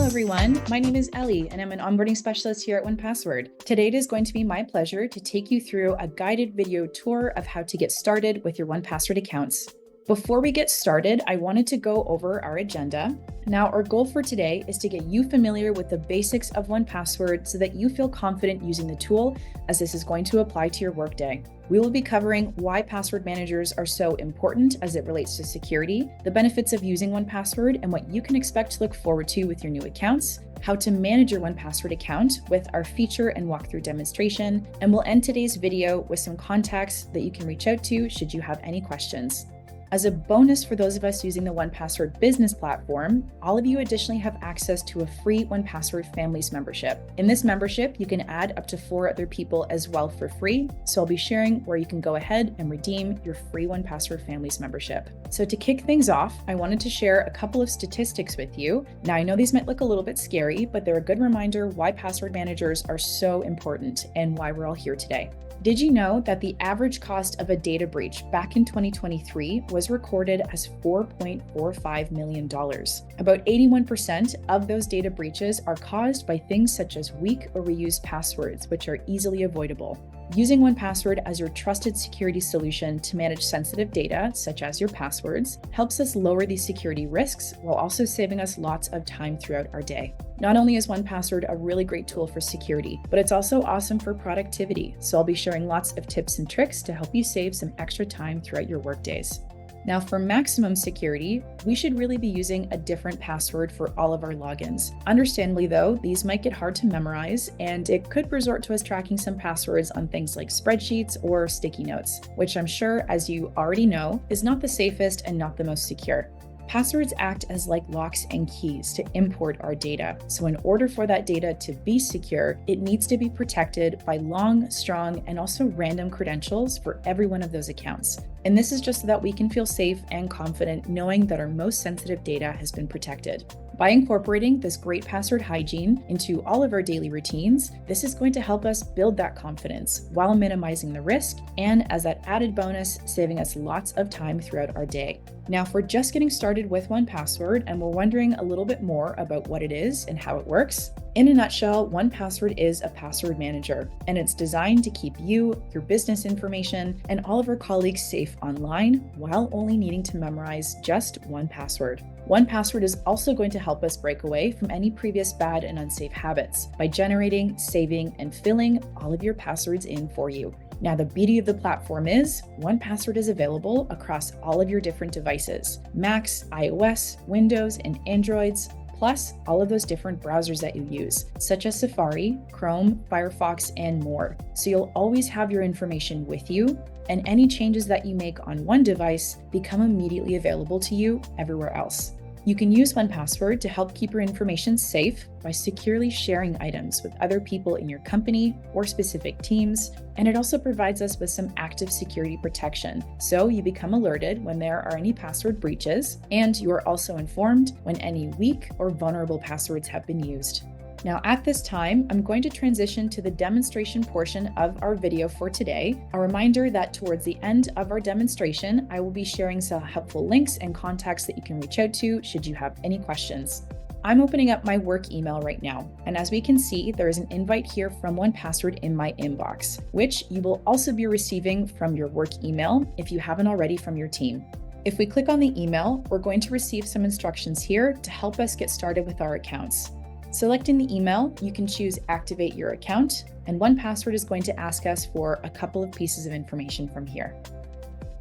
everyone. My name is Ellie, and I'm an onboarding specialist here at 1Password. Today it is going to be my pleasure to take you through a guided video tour of how to get started with your 1Password accounts. Before we get started, I wanted to go over our agenda. Now, our goal for today is to get you familiar with the basics of 1Password so that you feel confident using the tool, as this is going to apply to your workday. We will be covering why password managers are so important as it relates to security, the benefits of using 1Password and what you can expect to look forward to with your new accounts, how to manage your 1Password account with our feature and walkthrough demonstration, and we'll end today's video with some contacts that you can reach out to should you have any questions. As a bonus for those of us using the 1Password business platform, all of you additionally have access to a free 1Password Families membership. In this membership, you can add up to 4 other people as well for free. So I'll be sharing where you can go ahead and redeem your free 1Password Families membership. So to kick things off, I wanted to share a couple of statistics with you. Now, I know these might look a little bit scary, but they're a good reminder why password managers are so important and why we're all here today. Did you know that the average cost of a data breach back in 2023 was recorded as $4.45 million? About 81% of those data breaches are caused by things such as weak or reused passwords, which are easily avoidable. Using 1Password as your trusted security solution to manage sensitive data, such as your passwords, helps us lower these security risks while also saving us lots of time throughout our day. Not only is 1Password a really great tool for security, but it's also awesome for productivity. So I'll be sharing lots of tips and tricks to help you save some extra time throughout your workdays. Now, for maximum security, we should really be using a different password for all of our logins. Understandably though, these might get hard to memorize, and it could resort to us tracking some passwords on things like spreadsheets or sticky notes, which I'm sure, as you already know, is not the safest and not the most secure. Passwords act as like locks and keys to import our data. So in order for that data to be secure, it needs to be protected by long, strong, and also random credentials for every one of those accounts. And this is just so that we can feel safe and confident knowing that our most sensitive data has been protected. By incorporating this great password hygiene into all of our daily routines, this is going to help us build that confidence while minimizing the risk, and as that added bonus, saving us lots of time throughout our day. Now, if we're just getting started with 1Password and we're wondering a little bit more about what it is and how it works, in a nutshell, 1Password is a password manager, and it's designed to keep you, your business information, and all of our colleagues safe online while only needing to memorize just one password. 1Password is also going to help us break away from any previous bad and unsafe habits by generating, saving, and filling all of your passwords in for you. Now, the beauty of the platform is 1Password is available across all of your different devices: Macs, iOS, Windows, and Androids, plus all of those different browsers that you use, such as Safari, Chrome, Firefox, and more. So you'll always have your information with you, and any changes that you make on one device become immediately available to you everywhere else. You can use 1Password to help keep your information safe by securely sharing items with other people in your company or specific teams, and it also provides us with some active security protection. So you become alerted when there are any password breaches, and you are also informed when any weak or vulnerable passwords have been used. Now, at this time, I'm going to transition to the demonstration portion of our video for today. A reminder that towards the end of our demonstration, I will be sharing some helpful links and contacts that you can reach out to should you have any questions. I'm opening up my work email right now, and as we can see, there is an invite here from 1Password in my inbox, which you will also be receiving from your work email if you haven't already from your team. If we click on the email, we're going to receive some instructions here to help us get started with our accounts. Selecting the email, you can choose Activate Your Account, and 1Password is going to ask us for a couple of pieces of information from here.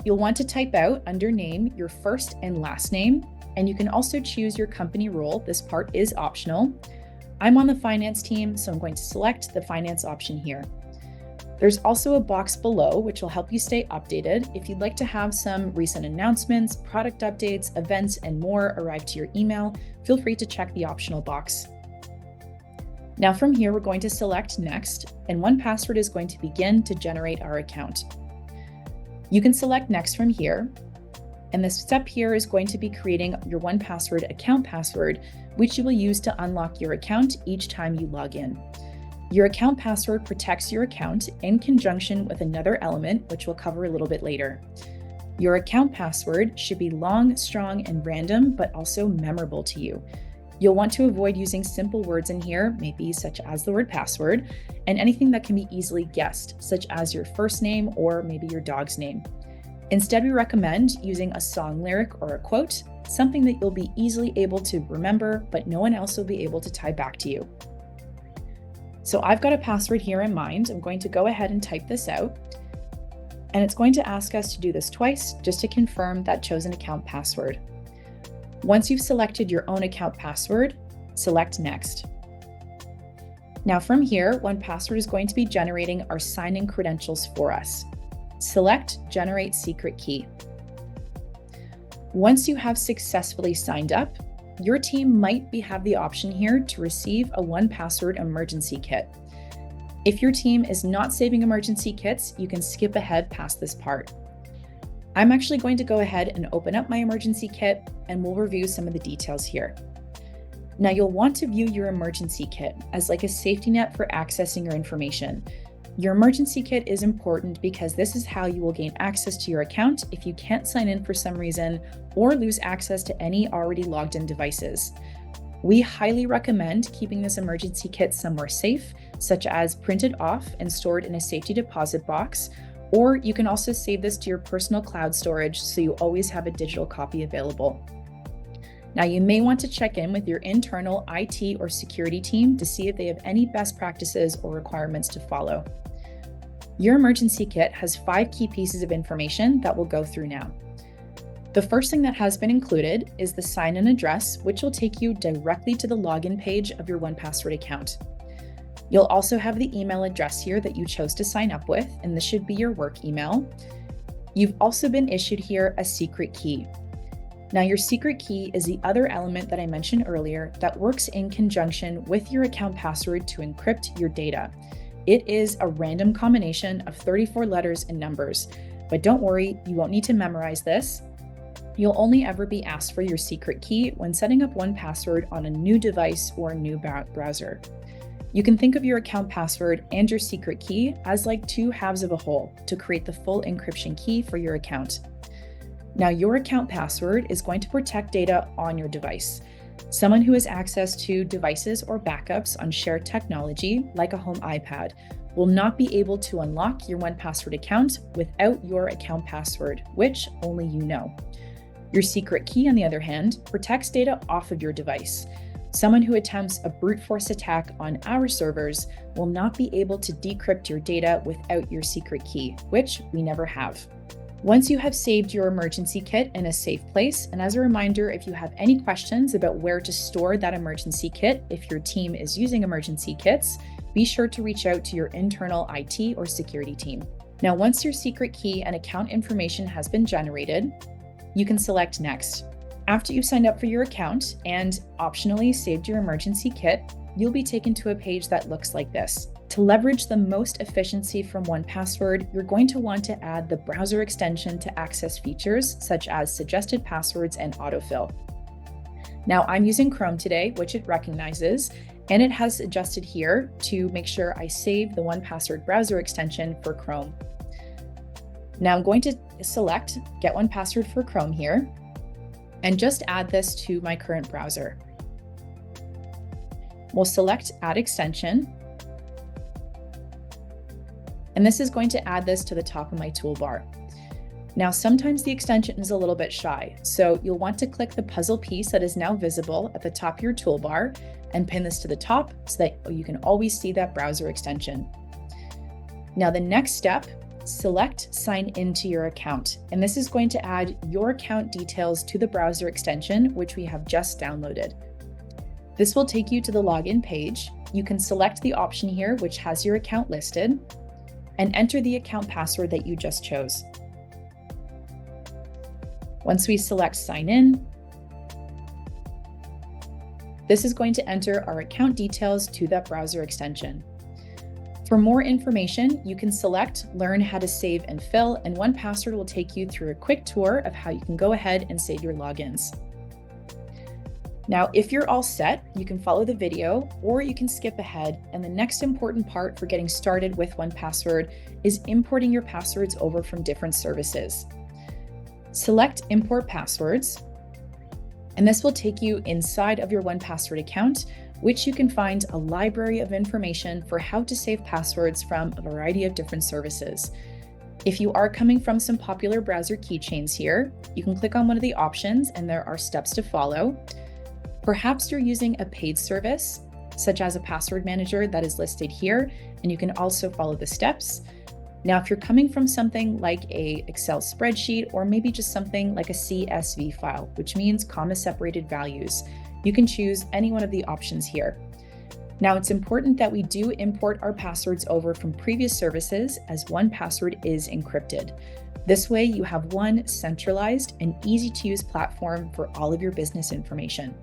You'll want to type out under name your first and last name, and you can also choose your company role. This part is optional. I'm on the finance team, so I'm going to select the finance option here. There's also a box below which will help you stay updated. If you'd like to have some recent announcements, product updates, events, and more arrive to your email, feel free to check the optional box. Now from here, we're going to select Next, and 1Password is going to begin to generate our account. You can select Next from here, and this step here is going to be creating your 1Password account password, which you will use to unlock your account each time you log in. Your account password protects your account in conjunction with another element, which we'll cover a little bit later. Your account password should be long, strong, and random, but also memorable to you. You'll want to avoid using simple words in here, maybe such as the word password, and anything that can be easily guessed, such as your first name or maybe your dog's name. Instead, we recommend using a song lyric or a quote, something that you'll be easily able to remember, but no one else will be able to tie back to you. So I've got a password here in mind. I'm going to go ahead and type this out. And it's going to ask us to do this twice just to confirm that chosen account password. Once you've selected your own account password, select Next. Now from here, 1Password is going to be generating our sign-in credentials for us. Select Generate Secret Key. Once you have successfully signed up, your team might have the option here to receive a 1Password emergency kit. If your team is not saving emergency kits, you can skip ahead past this part. I'm actually going to go ahead and open up my emergency kit and we'll review some of the details here. Now you'll want to view your emergency kit as like a safety net for accessing your information. Your emergency kit is important because this is how you will gain access to your account if you can't sign in for some reason or lose access to any already logged in devices. We highly recommend keeping this emergency kit somewhere safe, such as printed off and stored in a safety deposit box, or you can also save this to your personal cloud storage so you always have a digital copy available. Now you may want to check in with your internal IT or security team to see if they have any best practices or requirements to follow. Your emergency kit has 5 key pieces of information that we'll go through now. The first thing that has been included is the sign-in address, which will take you directly to the login page of your 1Password account. You'll also have the email address here that you chose to sign up with, and this should be your work email. You've also been issued here a secret key. Now, your secret key is the other element that I mentioned earlier that works in conjunction with your account password to encrypt your data. It is a random combination of 34 letters and numbers, but don't worry, you won't need to memorize this. You'll only ever be asked for your secret key when setting up 1Password on a new device or a new browser. You can think of your account password and your secret key as like 2 halves of a whole to create the full encryption key for your account. Now, your account password is going to protect data on your device. Someone who has access to devices or backups on shared technology, like a home iPad, will not be able to unlock your 1Password account without your account password, which only you know. Your secret key, on the other hand, protects data off of your device. Someone who attempts a brute force attack on our servers will not be able to decrypt your data without your secret key, which we never have. Once you have saved your emergency kit in a safe place, and as a reminder, if you have any questions about where to store that emergency kit, if your team is using emergency kits, be sure to reach out to your internal IT or security team. Now, once your secret key and account information has been generated, you can select Next. After you've signed up for your account and optionally saved your emergency kit, you'll be taken to a page that looks like this. To leverage the most efficiency from 1Password, you're going to want to add the browser extension to access features such as suggested passwords and autofill. Now, I'm using Chrome today, which it recognizes, and it has adjusted here to make sure I save the 1Password browser extension for Chrome. Now I'm going to select Get 1Password for Chrome here, and just add this to my current browser. We'll select Add Extension, and this is going to add this to the top of my toolbar. Now, sometimes the extension is a little bit shy, so you'll want to click the puzzle piece that is now visible at the top of your toolbar and pin this to the top so that you can always see that browser extension. Now, the next step, select Sign into your account, and this is going to add your account details to the browser extension, which we have just downloaded. This will take you to the login page. You can select the option here, which has your account listed, and enter the account password that you just chose. Once we select Sign In, this is going to enter our account details to that browser extension. For more information, you can select Learn how to save and fill, and 1Password will take you through a quick tour of how you can go ahead and save your logins. Now, if you're all set, you can follow the video or you can skip ahead, and the next important part for getting started with 1Password is importing your passwords over from different services. Select Import Passwords, And this will take you inside of your 1Password account, which you can find a library of information for how to save passwords from a variety of different services. If you are coming from some popular browser keychains here, you can click on one of the options and there are steps to follow. Perhaps you're using a paid service, such as a password manager that is listed here, and you can also follow the steps. Now, if you're coming from something like a Excel spreadsheet, or maybe just something like a CSV file, which means comma-separated values, you can choose any one of the options here. Now, it's important that we do import our passwords over from previous services, as 1Password is encrypted. This way, you have one centralized and easy-to-use platform for all of your business information.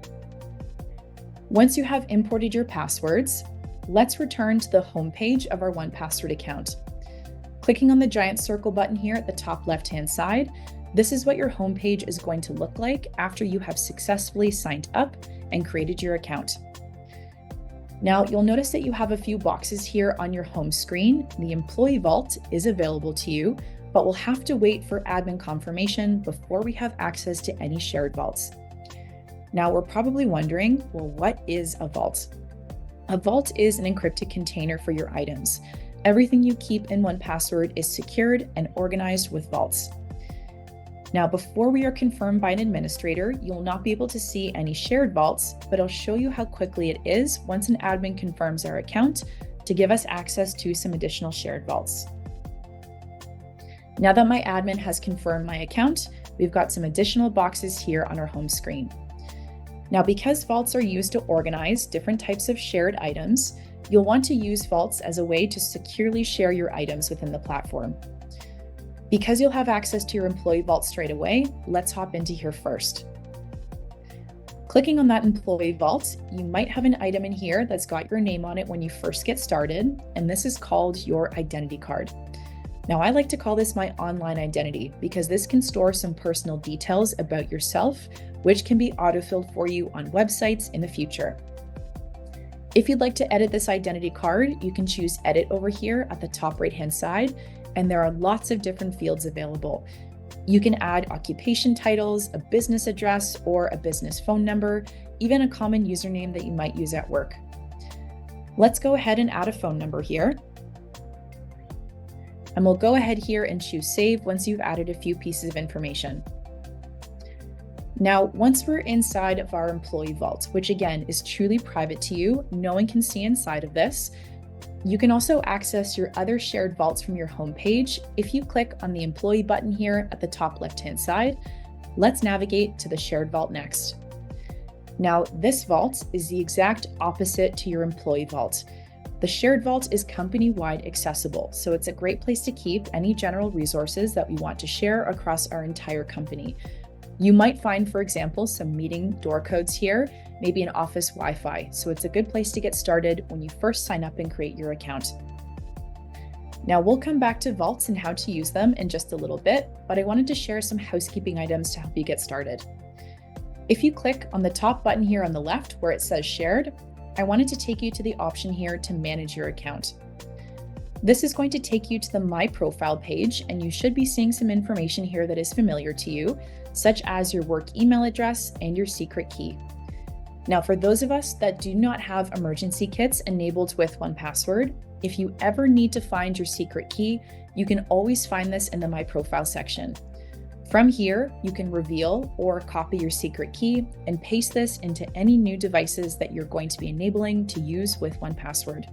Once you have imported your passwords, let's return to the home page of our 1Password account. Clicking on the giant circle button here at the top left-hand side, this is what your home page is going to look like after you have successfully signed up and created your account. Now, you'll notice that you have a few boxes here on your home screen. The Employee Vault is available to you, but we'll have to wait for admin confirmation before we have access to any shared vaults. Now, we're probably wondering, well, what is a vault? A vault is an encrypted container for your items. Everything you keep in 1Password is secured and organized with vaults. Now, before we are confirmed by an administrator, you'll not be able to see any shared vaults, but I'll show you how quickly it is once an admin confirms our account to give us access to some additional shared vaults. Now that my admin has confirmed my account, we've got some additional boxes here on our home screen. Now, because vaults are used to organize different types of shared items, you'll want to use vaults as a way to securely share your items within the platform. Because you'll have access to your employee vault straight away, let's hop into here first. Clicking on that employee vault, you might have an item in here that's got your name on it when you first get started, and this is called your identity card. Now, I like to call this my online identity because this can store some personal details about yourself, which can be autofilled for you on websites in the future. If you'd like to edit this identity card, you can choose Edit over here at the top right-hand side, and there are lots of different fields available. You can add occupation titles, a business address, or a business phone number, even a common username that you might use at work. Let's go ahead and add a phone number here. And we'll go ahead here and choose Save once you've added a few pieces of information. Now, once we're inside of our employee vault, which again is truly private to you, no one can see inside of this, you can also access your other shared vaults from your home page if you click on the employee button here at the top left-hand side. Let's navigate to the shared vault next. Now, this vault is the exact opposite to your employee vault. The shared vault is company-wide accessible, so it's a great place to keep any general resources that we want to share across our entire company. You might find, for example, some meeting door codes here, maybe an office Wi-Fi, so it's a good place to get started when you first sign up and create your account. Now, we'll come back to vaults and how to use them in just a little bit, but I wanted to share some housekeeping items to help you get started. If you click on the top button here on the left where it says Shared, I wanted to take you to the option here to manage your account. This is going to take you to the My Profile page, and you should be seeing some information here that is familiar to you, such as your work email address and your secret key. Now, for those of us that do not have emergency kits enabled with 1Password, if you ever need to find your secret key, you can always find this in the My Profile section. From here, you can reveal or copy your secret key and paste this into any new devices that you're going to be enabling to use with 1Password.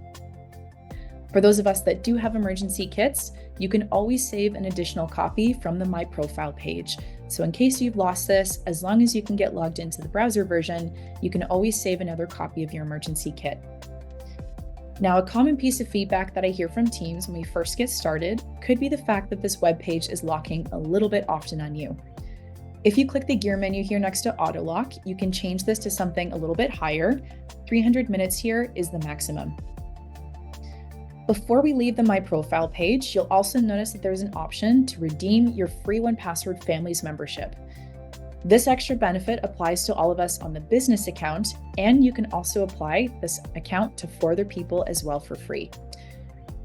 For those of us that do have emergency kits, you can always save an additional copy from the My Profile page. So in case you've lost this, as long as you can get logged into the browser version, you can always save another copy of your emergency kit. Now, a common piece of feedback that I hear from teams when we first get started could be the fact that this web page is locking a little bit often on you. If you click the gear menu here next to auto lock, you can change this to something a little bit higher. 300 minutes here is the maximum. Before we leave the My Profile page, you'll also notice that there's an option to redeem your free 1Password Families membership. This extra benefit applies to all of us on the business account, and you can also apply this account to 4 other people as well for free.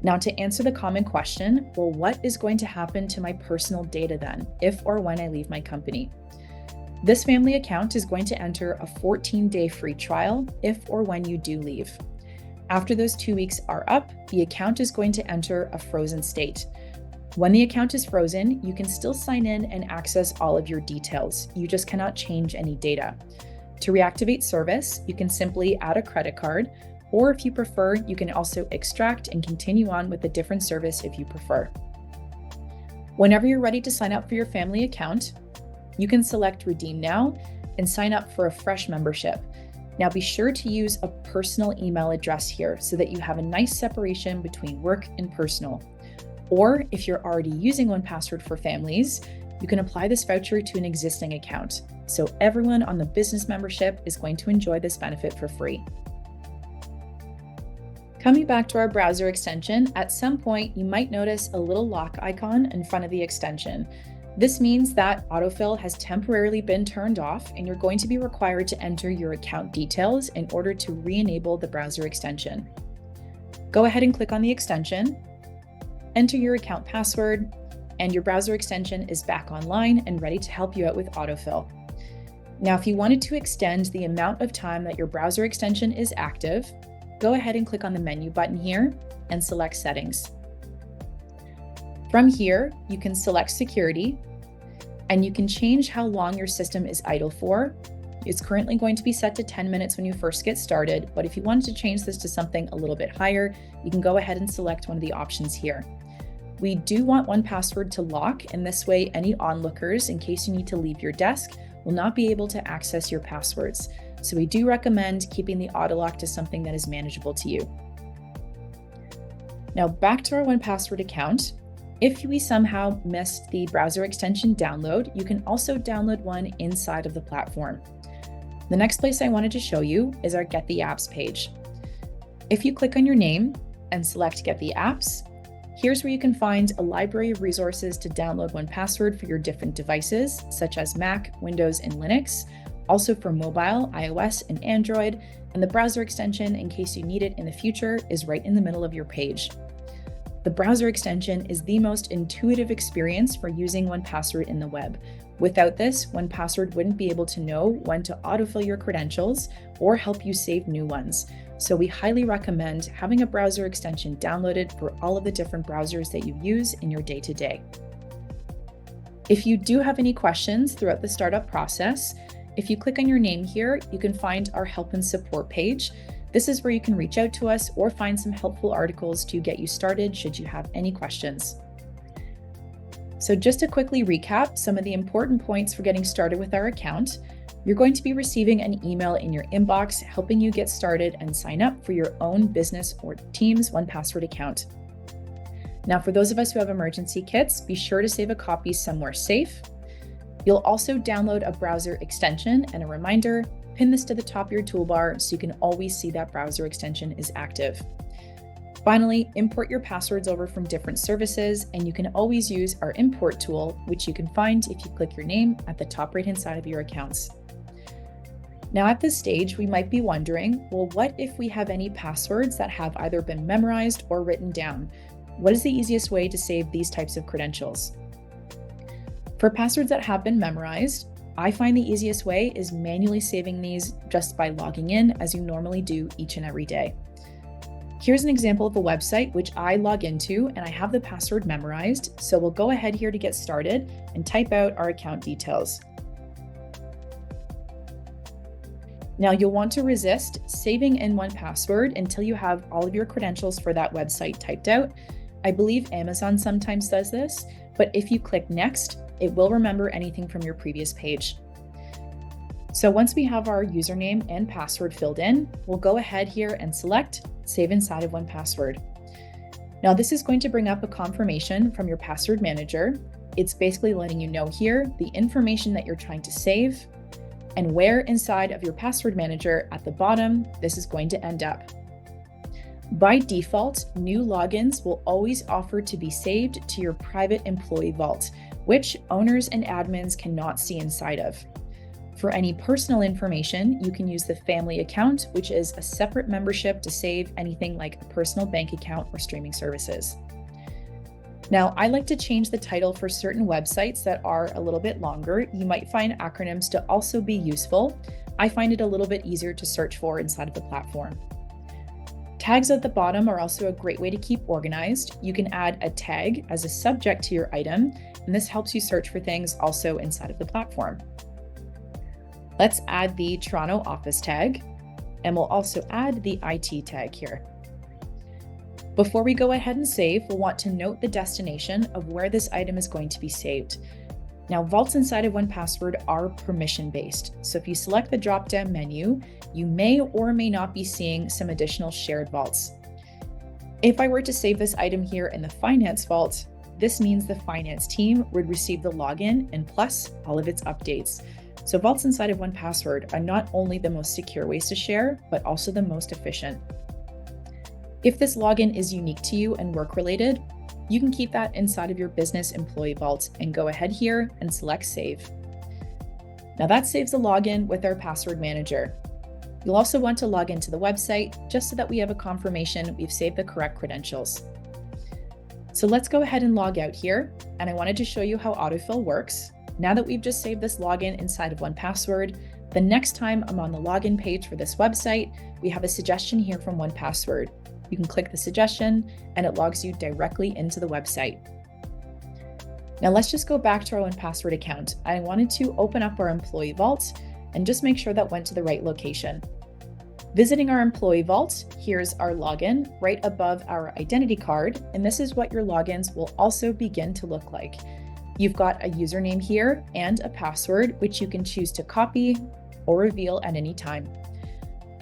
Now, to answer the common question, well, what is going to happen to my personal data then, if or when I leave my company? This family account is going to enter a 14-day free trial if or when you do leave. After those 2 weeks are up, the account is going to enter a frozen state. When the account is frozen, you can still sign in and access all of your details. You just cannot change any data. To reactivate service, you can simply add a credit card, or if you prefer, you can also extract and continue on with a different service if you prefer. Whenever you're ready to sign up for your family account, you can select Redeem Now and sign up for a fresh membership. Now be sure to use a personal email address here so that you have a nice separation between work and personal. Or if you're already using 1Password for families, you can apply this voucher to an existing account. So everyone on the business membership is going to enjoy this benefit for free. Coming back to our browser extension, at some point you might notice a little lock icon in front of the extension. This means that autofill has temporarily been turned off and you're going to be required to enter your account details in order to re-enable the browser extension. Go ahead and click on the extension, enter your account password, and your browser extension is back online and ready to help you out with autofill. Now, if you wanted to extend the amount of time that your browser extension is active, go ahead and click on the menu button here and select Settings. From here, you can select Security, and you can change how long your system is idle for. It's currently going to be set to 10 minutes when you first get started, but if you wanted to change this to something a little bit higher, you can go ahead and select one of the options here. We do want 1Password to lock, and this way any onlookers, in case you need to leave your desk, will not be able to access your passwords. So we do recommend keeping the auto lock to something that is manageable to you. Now back to our 1Password account. If we somehow missed the browser extension download, you can also download one inside of the platform. The next place I wanted to show you is our Get the Apps page. If you click on your name and select Get the Apps, here's where you can find a library of resources to download 1Password for your different devices, such as Mac, Windows, and Linux, also for mobile, iOS, and Android, and the browser extension, in case you need it in the future, is right in the middle of your page. The browser extension is the most intuitive experience for using 1Password in the web. Without this, 1Password wouldn't be able to know when to autofill your credentials or help you save new ones. So we highly recommend having a browser extension downloaded for all of the different browsers that you use in your day-to-day. If you do have any questions throughout the startup process, if you click on your name here, you can find our help and support page. This is where you can reach out to us or find some helpful articles to get you started should you have any questions. So just to quickly recap some of the important points for getting started with our account, you're going to be receiving an email in your inbox helping you get started and sign up for your own business or team's 1Password account. Now, for those of us who have emergency kits, be sure to save a copy somewhere safe. You'll also download a browser extension, and a reminder, pin this to the top of your toolbar so you can always see that browser extension is active. Finally, import your passwords over from different services, and you can always use our import tool, which you can find if you click your name at the top right-hand side of your accounts. Now at this stage, we might be wondering, well, what if we have any passwords that have either been memorized or written down? What is the easiest way to save these types of credentials? For passwords that have been memorized, I find the easiest way is manually saving these just by logging in as you normally do each and every day. Here's an example of a website which I log into and I have the password memorized, so we'll go ahead here to get started and type out our account details. Now you'll want to resist saving in 1Password until you have all of your credentials for that website typed out. I believe Amazon sometimes does this, but if you click Next, it will remember anything from your previous page. So once we have our username and password filled in, we'll go ahead here and select Save inside of 1Password. Now this is going to bring up a confirmation from your password manager. It's basically letting you know here the information that you're trying to save and where inside of your password manager at the bottom this is going to end up. By default, new logins will always offer to be saved to your private employee vault, which owners and admins cannot see inside of. For any personal information, you can use the family account, which is a separate membership to save anything like a personal bank account or streaming services. Now, I like to change the title for certain websites that are a little bit longer. You might find acronyms to also be useful. I find it a little bit easier to search for inside of the platform. Tags at the bottom are also a great way to keep organized. You can add a tag as a subject to your item, and this helps you search for things also inside of the platform. Let's add the Toronto office tag, and we'll also add the IT tag here. Before we go ahead and save, we'll want to note the destination of where this item is going to be saved. Now, vaults inside of 1Password are permission-based, so if you select the drop-down menu, you may or may not be seeing some additional shared vaults. If I were to save this item here in the finance vault, this means the finance team would receive the login and plus all of its updates. So vaults inside of 1Password are not only the most secure ways to share, but also the most efficient. If this login is unique to you and work-related, you can keep that inside of your business employee vault and go ahead here and select Save. Now that saves the login with our password manager. You'll also want to log into the website just so that we have a confirmation we've saved the correct credentials. So let's go ahead and log out here, and I wanted to show you how autofill works. Now that we've just saved this login inside of 1Password, the next time I'm on the login page for this website, we have a suggestion here from 1Password. You can click the suggestion and it logs you directly into the website. Now let's just go back to our 1Password account. I wanted to open up our employee vault and just make sure that went to the right location. Visiting our employee vault, here's our login right above our identity card, and this is what your logins will also begin to look like. You've got a username here and a password, which you can choose to copy or reveal at any time.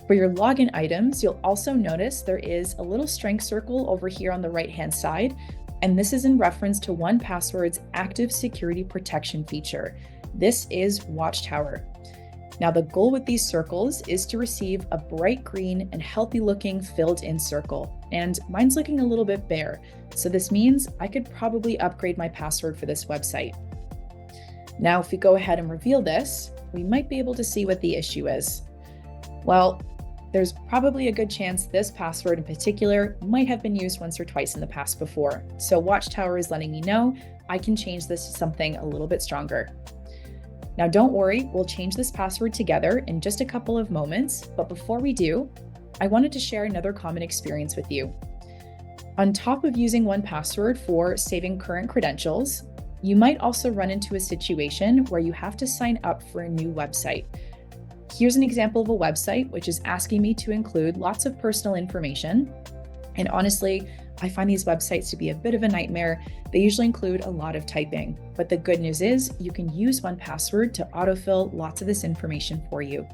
For your login items, you'll also notice there is a little strength circle over here on the right-hand side, and this is in reference to 1Password's active security protection feature. This is Watchtower. Now, the goal with these circles is to receive a bright green and healthy-looking filled-in circle, and mine's looking a little bit bare, so this means I could probably upgrade my password for this website. Now, if we go ahead and reveal this, we might be able to see what the issue is. Well, there's probably a good chance this password in particular might have been used once or twice in the past before. So Watchtower is letting me know I can change this to something a little bit stronger. Now don't worry, we'll change this password together in just a couple of moments, but before we do, I wanted to share another common experience with you. On top of using 1Password for saving current credentials, you might also run into a situation where you have to sign up for a new website. Here's an example of a website which is asking me to include lots of personal information. And honestly, I find these websites to be a bit of a nightmare. They usually include a lot of typing, but the good news is you can use 1Password to autofill lots of this information for you.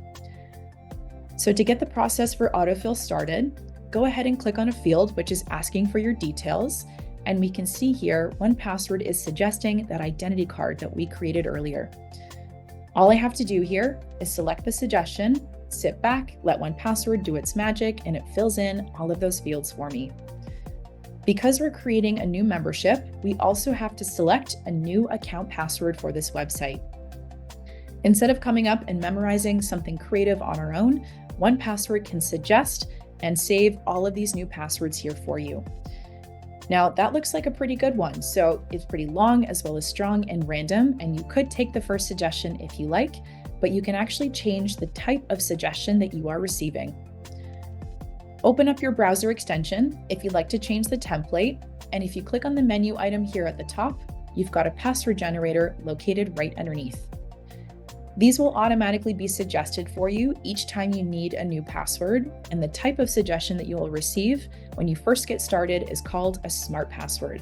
So to get the process for autofill started, go ahead and click on a field which is asking for your details. And we can see here 1Password is suggesting that identity card that we created earlier. All I have to do here is select the suggestion, sit back, let 1Password do its magic, and it fills in all of those fields for me. Because we're creating a new membership, we also have to select a new account password for this website. Instead of coming up and memorizing something creative on our own, 1Password can suggest and save all of these new passwords here for you. Now that looks like a pretty good one. So it's pretty long as well as strong and random, and you could take the first suggestion if you like, but you can actually change the type of suggestion that you are receiving. Open up your browser extension if you'd like to change the template, and if you click on the menu item here at the top, you've got a password generator located right underneath. These will automatically be suggested for you each time you need a new password, and the type of suggestion that you will receive when you first get started is called a smart password.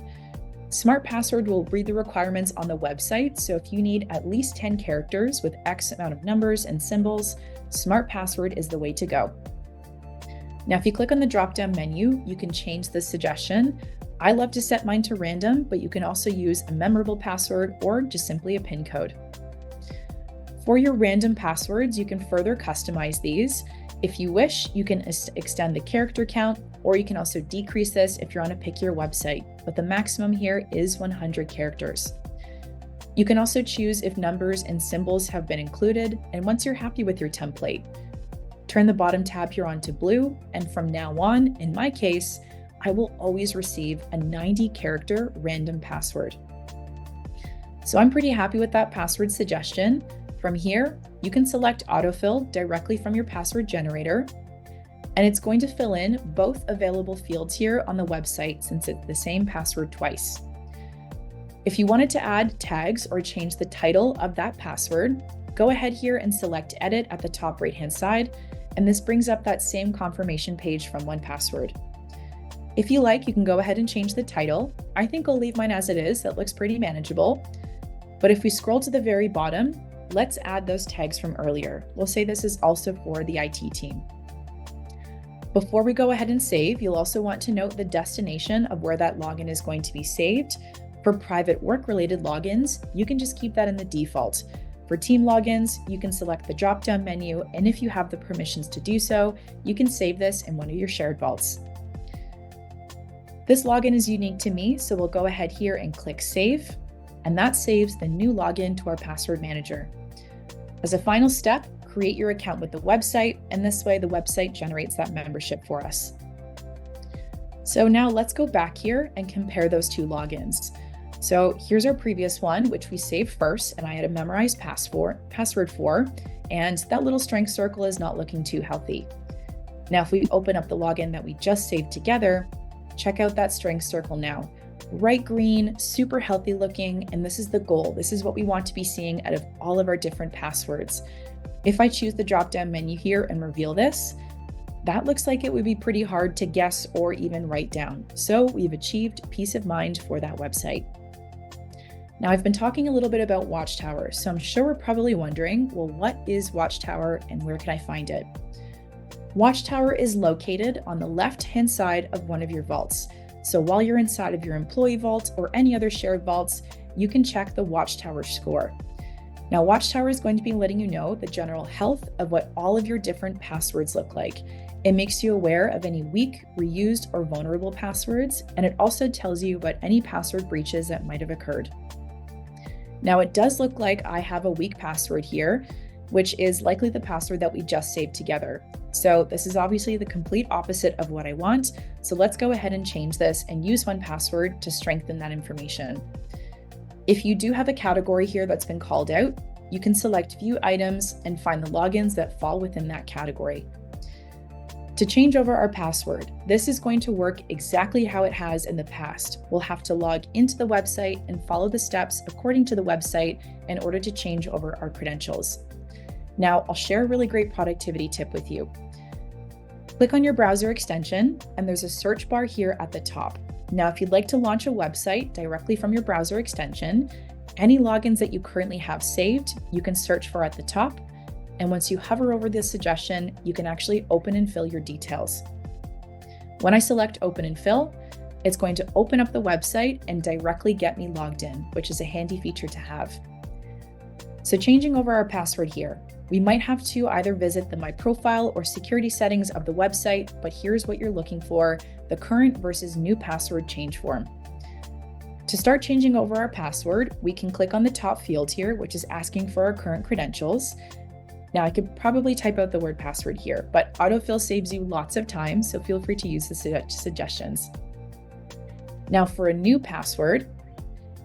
Smart password will read the requirements on the website, so if you need at least 10 characters with X amount of numbers and symbols, smart password is the way to go. Now, if you click on the drop-down menu, you can change the suggestion. I love to set mine to random, but you can also use a memorable password or just simply a PIN code. For your random passwords, you can further customize these. If you wish, you can extend the character count, or you can also decrease this if you're on a pickier website, but the maximum here is 100 characters. You can also choose if numbers and symbols have been included, and once you're happy with your template, turn the bottom tab here on to blue, and from now on, in my case, I will always receive a 90-character random password. So I'm pretty happy with that password suggestion. From here, you can select autofill directly from your password generator, and it's going to fill in both available fields here on the website since it's the same password twice. If you wanted to add tags or change the title of that password, go ahead here and select Edit at the top right-hand side, and this brings up that same confirmation page from 1Password. If you like, you can go ahead and change the title. I think I'll leave mine as it is. That looks pretty manageable. But if we scroll to the very bottom, let's add those tags from earlier. We'll say this is also for the IT team. Before we go ahead and save, you'll also want to note the destination of where that login is going to be saved. For private work-related logins, you can just keep that in the default. For team logins, you can select the drop-down menu, and if you have the permissions to do so, you can save this in one of your shared vaults. This login is unique to me, so we'll go ahead here and click Save, and that saves the new login to our password manager. As a final step, create your account with the website, and this way the website generates that membership for us. So now let's go back here and compare those two logins. So here's our previous one, which we saved first, and I had a memorized password for, and that little strength circle is not looking too healthy. Now, if we open up the login that we just saved together, check out that strength circle now. Bright green, super healthy looking, and this is the goal. This is what we want to be seeing out of all of our different passwords. If I choose the drop-down menu here and reveal this, that looks like it would be pretty hard to guess or even write down. So we've achieved peace of mind for that website. Now, I've been talking a little bit about Watchtower, so I'm sure we're probably wondering, well, what is Watchtower and where can I find it? Watchtower is located on the left-hand side of one of your vaults. So while you're inside of your employee vault or any other shared vaults, you can check the Watchtower score. Now, Watchtower is going to be letting you know the general health of what all of your different passwords look like. It makes you aware of any weak, reused, or vulnerable passwords, and it also tells you about any password breaches that might have occurred. Now, it does look like I have a weak password here, which is likely the password that we just saved together. So this is obviously the complete opposite of what I want. So let's go ahead and change this and use 1Password to strengthen that information. If you do have a category here that's been called out, you can select View Items and find the logins that fall within that category. To change over our password, this is going to work exactly how it has in the past. We'll have to log into the website and follow the steps according to the website in order to change over our credentials. Now, I'll share a really great productivity tip with you. Click on your browser extension, and there's a search bar here at the top. Now, if you'd like to launch a website directly from your browser extension, any logins that you currently have saved, you can search for at the top. And once you hover over this suggestion, you can actually open and fill your details. When I select Open and Fill, it's going to open up the website and directly get me logged in, which is a handy feature to have. So changing over our password here, we might have to either visit the My Profile or security settings of the website, but here's what you're looking for, the current versus new password change form. To start changing over our password, we can click on the top field here, which is asking for our current credentials. Now, I could probably type out the word password here, but autofill saves you lots of time, so feel free to use the suggestions. Now, for a new password,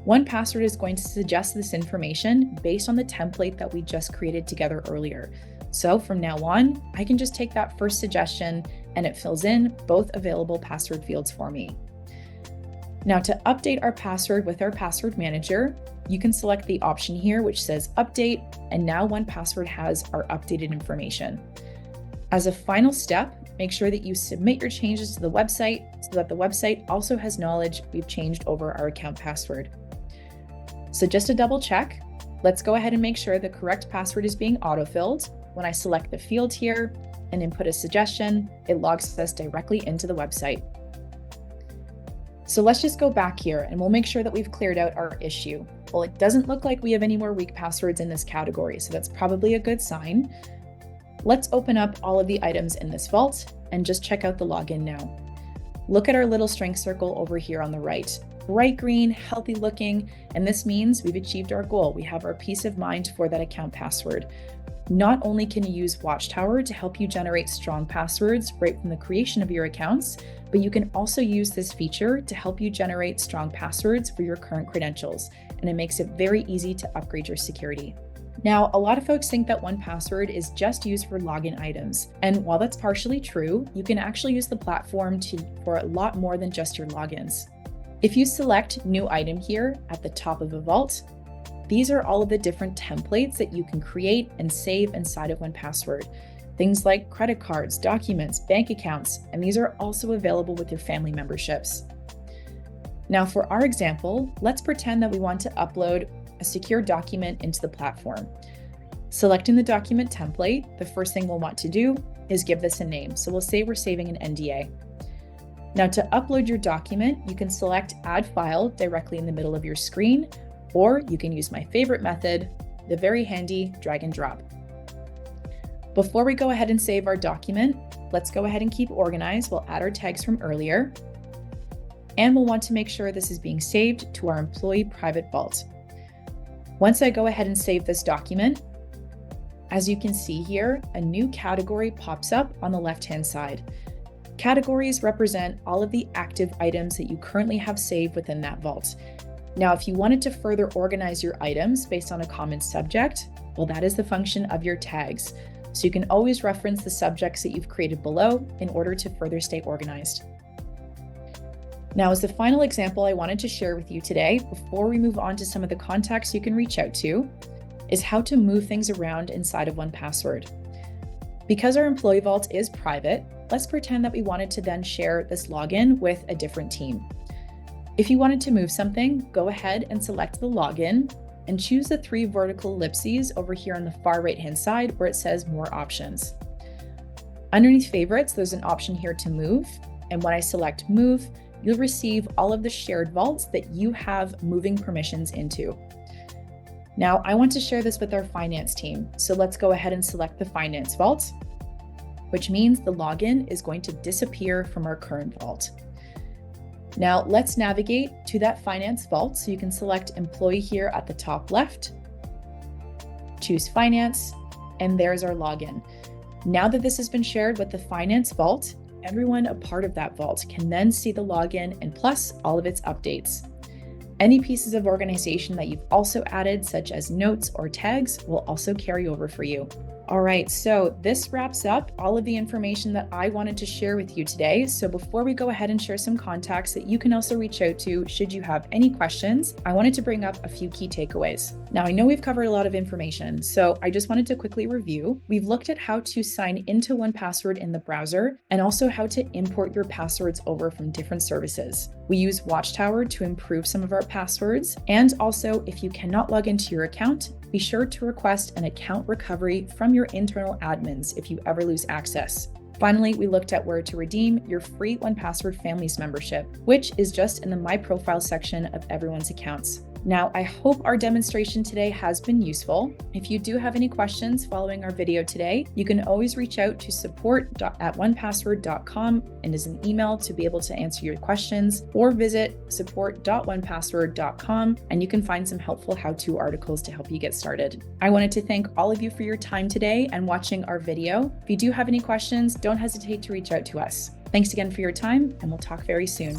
1Password is going to suggest this information based on the template that we just created together earlier. So from now on, I can just take that first suggestion and it fills in both available password fields for me. Now, to update our password with our password manager, you can select the option here which says Update, and now 1Password has our updated information. As a final step, make sure that you submit your changes to the website so that the website also has knowledge we've changed over our account password. So just to double check, let's go ahead and make sure the correct password is being autofilled. When I select the field here and input a suggestion, it logs us directly into the website. So let's just go back here and we'll make sure that we've cleared out our issue. Well, it doesn't look like we have any more weak passwords in this category, so that's probably a good sign. Let's open up all of the items in this vault and just check out the login now. Look at our little strength circle over here on the right. bright green, healthy looking, and this means we've achieved our goal. We have our peace of mind for that account password. Not only can you use Watchtower to help you generate strong passwords right from the creation of your accounts, but you can also use this feature to help you generate strong passwords for your current credentials, and it makes it very easy to upgrade your security. Now, a lot of folks think that 1Password is just used for login items, and while that's partially true, you can actually use the platform for a lot more than just your logins. If you select New Item here at the top of a vault, these are all of the different templates that you can create and save inside of 1Password. Things like credit cards, documents, bank accounts, and these are also available with your family memberships. Now for our example, let's pretend that we want to upload a secure document into the platform. Selecting the document template, the first thing we'll want to do is give this a name. So we'll say we're saving an NDA. Now to upload your document, you can select Add File directly in the middle of your screen, or you can use my favorite method, the very handy drag and drop. Before we go ahead and save our document, let's go ahead and keep organized. We'll add our tags from earlier, and we'll want to make sure this is being saved to our employee private vault. Once I go ahead and save this document, as you can see here, a new category pops up on the left-hand side. Categories represent all of the active items that you currently have saved within that vault. Now, if you wanted to further organize your items based on a common subject, well, that is the function of your tags. So you can always reference the subjects that you've created below in order to further stay organized. Now, as the final example I wanted to share with you today, before we move on to some of the contacts you can reach out to, is how to move things around inside of 1Password. Because our employee vault is private, let's pretend that we wanted to then share this login with a different team. If you wanted to move something, go ahead and select the login and choose the 3 vertical ellipses over here on the far right-hand side where it says More Options. Underneath Favorites, there's an option here to move, and when I select Move, you'll receive all of the shared vaults that you have moving permissions into. Now, I want to share this with our finance team, so let's go ahead and select the finance vault, which means the login is going to disappear from our current vault. Now let's navigate to that finance vault. So you can select employee here at the top left, choose finance, and there's our login. Now that this has been shared with the finance vault, everyone a part of that vault can then see the login and plus all of its updates. Any pieces of organization that you've also added, such as notes or tags, will also carry over for you. All right, so this wraps up all of the information that I wanted to share with you today. So before we go ahead and share some contacts that you can also reach out to should you have any questions, I wanted to bring up a few key takeaways. Now, I know we've covered a lot of information, so I just wanted to quickly review. We've looked at how to sign into 1Password in the browser and also how to import your passwords over from different services. We use Watchtower to improve some of our passwords, and also if you cannot log into your account, be sure to request an account recovery from your internal admins if you ever lose access. Finally, we looked at where to redeem your free 1Password Families membership, which is just in the My Profile section of everyone's accounts. Now, I hope our demonstration today has been useful. If you do have any questions following our video today, you can always reach out to support@1password.com and is an email to be able to answer your questions, or visit support.1password.com and you can find some helpful how-to articles to help you get started. I wanted to thank all of you for your time today and watching our video. If you do have any questions, don't hesitate to reach out to us. Thanks again for your time, and we'll talk very soon.